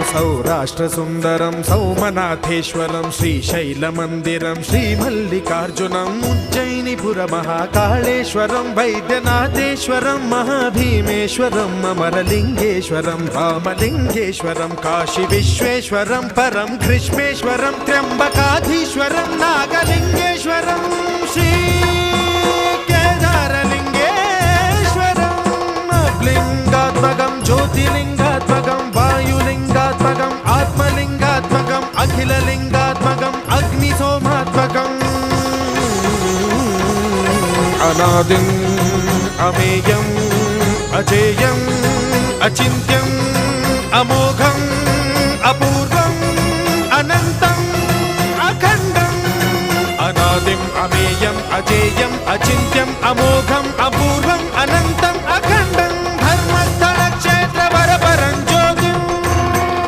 సౌరాష్ట్రసుందరం సౌమనాథేశ్వరం శ్రీశైలమందిరం శ్రీమల్లికార్జునం ఉజ్జయినిపురమహాకాళేశ్వరం వైద్యనాథేశ్వరం మహాభీమేశ్వరం అమరలింగేశ్వరం రామలింగేశ్వరం కాశీ విశ్వేశ్వరం పరం కృష్ణేశ్వరం త్ర్యంబకాధీశ్వరం నాగలింగేశ్వరం శ్రీ కేదారలింగేశ్వరం లింగాత్మకం జ్యోతిలింగాత్మకం వాయులింగాత్మకం ఆత్మలింగాత్మకం అఖిలలింగాత్మకం అగ్నిసోమాత్మకం అనాదిం అమేయం అజేయం అచింత్యం అమోఘం అపూర్వం అనంతం అఖండం అనాదిం అమేయం అజేయం అచింత్యం అమోఘం